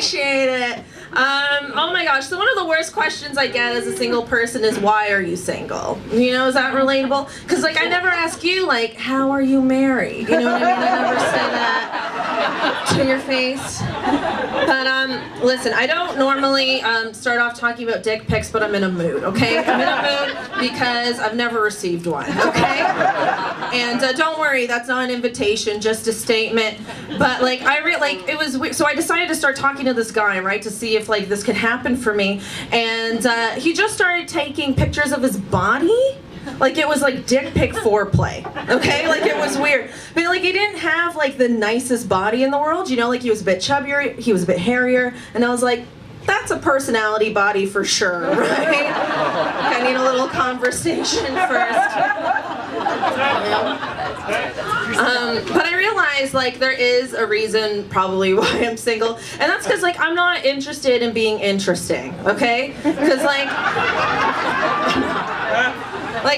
appreciate it. Oh my gosh, so one of the worst questions I get as a single person is, why are you single? You know, is that relatable? Because, like, I never ask you, like, how are you married? You know what I mean? I never say that to your face. But, listen, I don't normally start off talking about dick pics, but I'm in a mood, okay? I'm in a mood because I've never received one, okay? And don't worry, that's not an invitation, just a statement. But, like, it was weird. So I decided to start talking to this guy, right, to see if, like, this could happen for me. And he just started taking pictures of his body. Like, it was like dick pic foreplay, okay? Like, it was weird. But, like, he didn't have, like, the nicest body in the world, you know? Like, he was a bit chubbier, he was a bit hairier, and I was like, that's a personality body for sure, right? I need a little conversation first. But I realized, like, there is a reason probably why I'm single, and that's because, like, I'm not interested in being interesting, okay? Because, like,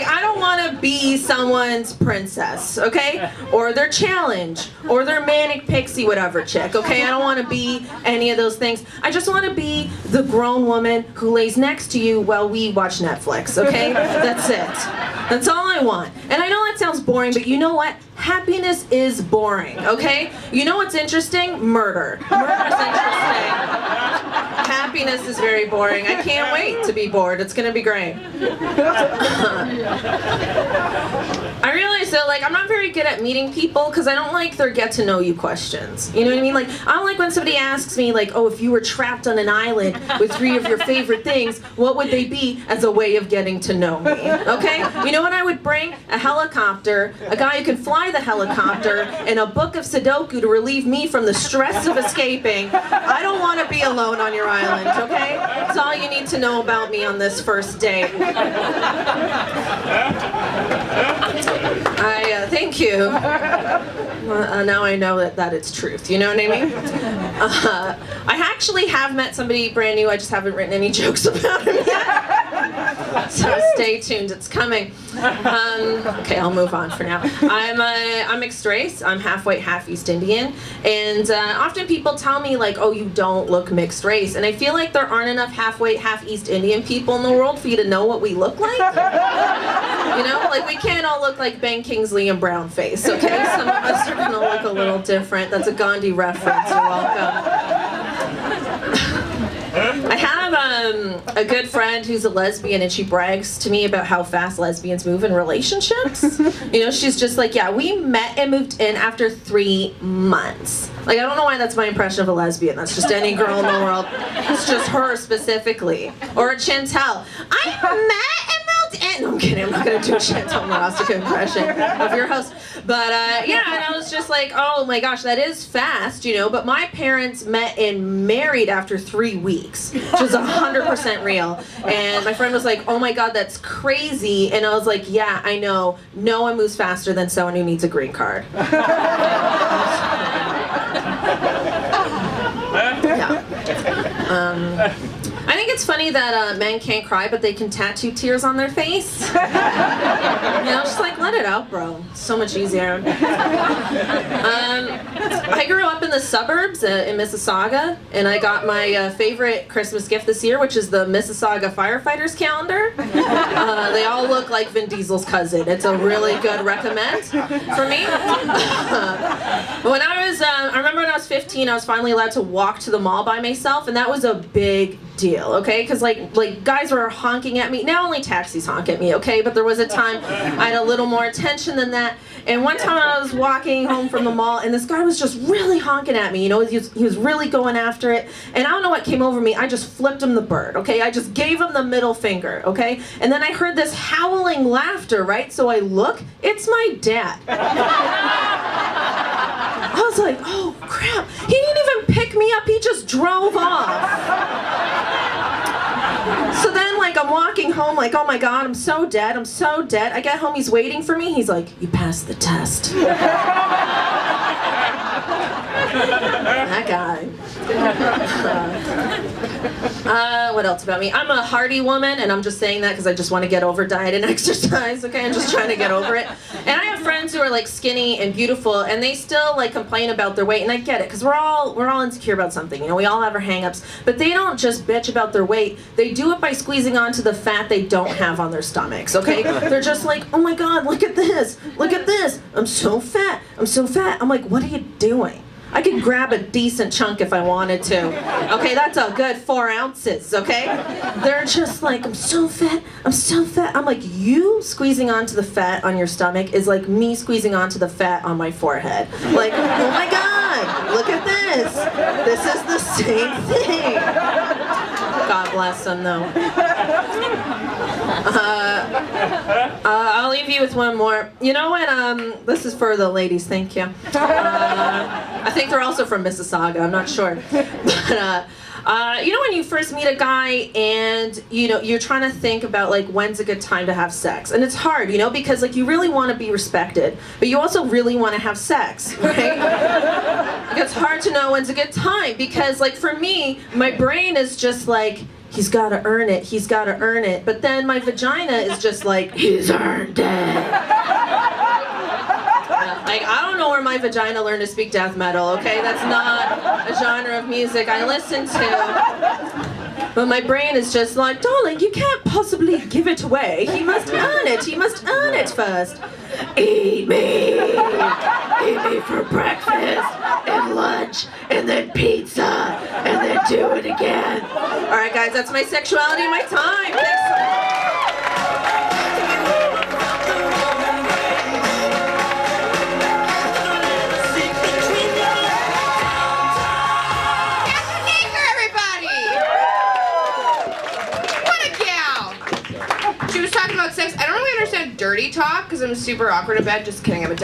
I don't want to be someone's princess, okay? Or their challenge, or their manic pixie whatever chick, okay? I don't want to be any of those things. I just want to be the grown woman who lays next to you while we watch Netflix, okay? That's it. That's all I want. And I know that sounds boring, but you know what? Happiness is boring, okay? You know what's interesting? Murder. Murder's interesting. Happiness is very boring. I can't wait to be bored. It's gonna be great. I realize though, like, I'm not very good at meeting people because I don't like their get to know you questions. You know what I mean? Like, I don't like when somebody asks me, like, oh, if you were trapped on an island with 3 of your favorite things, what would they be as a way of getting to know me? Okay? You know what I would bring? A helicopter, a guy who can fly the helicopter, and a book of Sudoku to relieve me from the stress of escaping. I don't want to be alone on your island, okay? That's all you need to know about me on this first date. Thank you. Now I know that it's truth, you know what I mean? I actually have met somebody brand new, I just haven't written any jokes about him yet. So stay tuned, it's coming. Okay, I'll move on for now. I'm mixed race, I'm half white, half East Indian, and often people tell me, like, oh, you don't look mixed race, and I feel like there aren't enough half white, half East Indian people in the world for you to know what we look like. You know, like, we can't all look like Ben Kingsley and brown face, okay? Some of us are gonna look a little different. That's a Gandhi reference, you're welcome. I have a good friend who's a lesbian, and she brags to me about how fast lesbians move in relationships. You know, she's just like, yeah, we met and moved in after 3 months. Like, I don't know why that's my impression of a lesbian. That's just any girl in the world. It's just her specifically. Or a Chantel. I met and moved in. No, I'm kidding. I'm not going to do a Chantel Marostica impression of your host. But, yeah, and I was just like, oh my gosh, that is fast, you know. But my parents met and married after 3 weeks, which is 100% real. And my friend was like, oh my God, that's crazy. And I was like, yeah, I know. No one moves faster than someone who needs a green card. Yeah. I think it's funny that men can't cry, but they can tattoo tears on their face. You know, just like, let it out, bro. It's so much easier. I grew up in the suburbs in Mississauga, and I got my favorite Christmas gift this year, which is the Mississauga Firefighters calendar. They all look like Vin Diesel's cousin. It's a really good recommend for me. I remember when I was 15, I was finally allowed to walk to the mall by myself, and that was a big deal, okay? Because like guys were honking at me. Now only taxis honk at me, okay? But there was a time I had a little more attention than that. And one time I was walking home from the mall, and this guy was just really honking at me. You know, he was really going after it. And I don't know what came over me. I just flipped him the bird, okay? I just gave him the middle finger, okay? And then I heard this howling laughter, right? So I look, it's my dad. I was like, oh crap. He didn't even pick me up. He just drove off. So then, like, I'm walking home like, oh my God, I'm so dead, I'm so dead. I get home, he's waiting for me. He's like, you passed the test. That guy. What else about me? I'm a hearty woman, and I'm just saying that because I just want to get over diet and exercise, okay? I'm just trying to get over it. And I have friends who are like skinny and beautiful, and they still like complain about their weight, and I get it, because we're all insecure about something, you know, we all have our hang-ups, but they don't just bitch about their weight, they do it by squeezing onto the fat they don't have on their stomachs, okay? They're just like, oh my God, look at this, I'm so fat, I'm like, what are you doing? I could grab a decent chunk if I wanted to. Okay, that's a good 4 ounces, okay? They're just like, I'm so fat. I'm like, you squeezing onto the fat on your stomach is like me squeezing onto the fat on my forehead. Like, oh my God, look at this. This is the same thing. God bless them, though. I'll leave you with one more. You know when, this is for the ladies, thank you. I think they're also from Mississauga, I'm not sure. But, you know when you first meet a guy and, you know, you're trying to think about, like, when's a good time to have sex. And it's hard, you know, because, like, you really want to be respected, but you also really want to have sex, right? Like, it's hard to know when's a good time because, like, for me, my brain is just like, he's got to earn it, but then my vagina is just like, he's earned it. Like, I don't know where my vagina learned to speak death metal, okay? That's not a genre of music I listen to. But my brain is just like, darling, you can't possibly give it away. He must earn it first. Eat me for breakfast and lunch and then pizza and then do it again. All right, guys, that's my sexuality and my time. Thanks so much. Cathryn Naiker, everybody! What a gal! She was talking about sex. I don't really understand dirty talk because I'm super awkward in bed. Just kidding, I'm a